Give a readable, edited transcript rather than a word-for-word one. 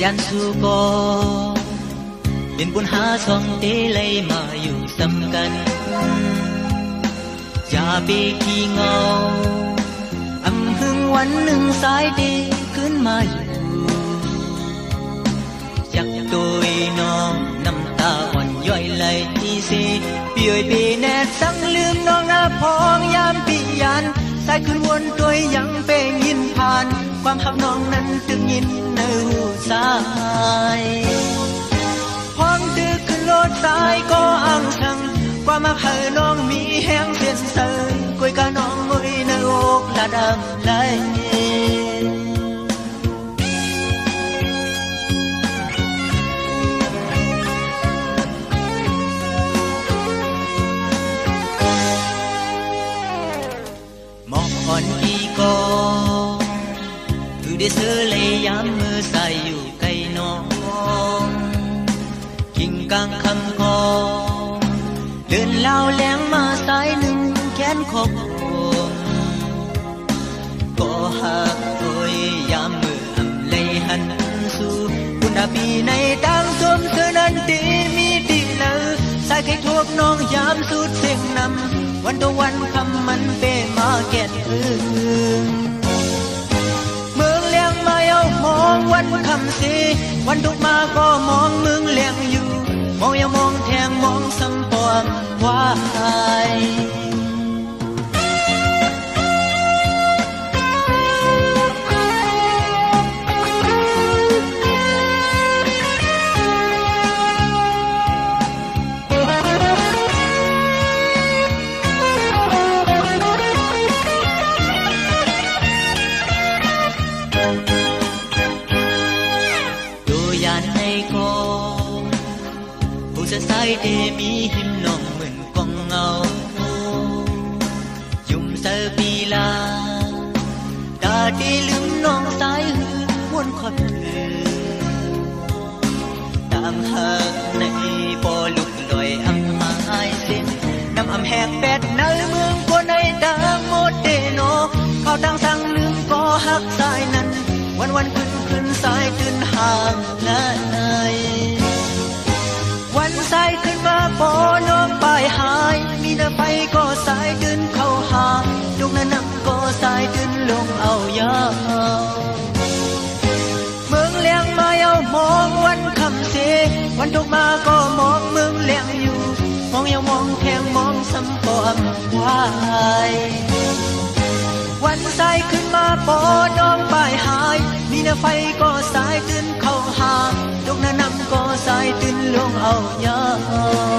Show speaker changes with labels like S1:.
S1: ยันสู้ก็เป็นบุญหาสองเตเลยมาอยู่สำกันอย่าไปขี้เงาอำหึงวันหนึ่งสายดีขึ้นมาอยู่อยากโดยน้องน้ำตาอ่อนย่อยไหลที่สิปียปีแนดสังลืมน้องหน้าพองยามปียันสายขึ้นวนตัวยังเป็นยินผ่านความหักน้องนั้นตึงยินในหูสายพร้อมดึกขึ้นรถสายก็อังชังความหักให้น้องมีแห้งเสียนเสยกุยกะน้องมือในอกละดำไหลมองอ่อนอีก็คือได้ซื้อเลยย้ำมือใส่อยู่ใกล้น้องกิ่งกลางคำคอเดินเล่าแหลงมาสายหนึ่งแขนขบก็หักโอยยามมืออำเลยหันสู่คุณอาบีในดังสมเธอนั้นดีมีดีเลยสายใครทวกน้องยามสุดเสียงนำวันต่อวันคำมันเปมาแก่นเมืองเลี้ยงมาเอามองวันคำสีวันทุกมาก็มองเมืองเลี้ยงอยู่มองอย่ามองแทงมองซ้ำปอมวายสายเดมีหิมน้องเหมือนกองเงายุ่มเสปีลาตาดีลืมน้องสายหืนวนขอดคืนตามหักในปอลุกลอยอำหายเส้นน้ำอำแหกแปดในเมืองกว่าในดังโมเดโนเขาตั้งสั่งลืมก็หักสายนั้นวันขึ้นสายขึ้นห่างและวันสายขึ้นมาปอน้องปลายหายมีน้ำไปก็สายดึนเข้าหาลูกนั้นก็สายดึนลงเอายาวเมืองเลี้ยงมาเอามองวันคำเสวันตกมาก็มองเมืองเลี้ยงอยู่มองอย่ามองแทงมองซ้ำปอมวายวันสายขึ้นมาปอน้องปลายหายมีน้ำไฟก็สายดึนเข้าหาลูกนั้นก็สายดึนลงเอายาว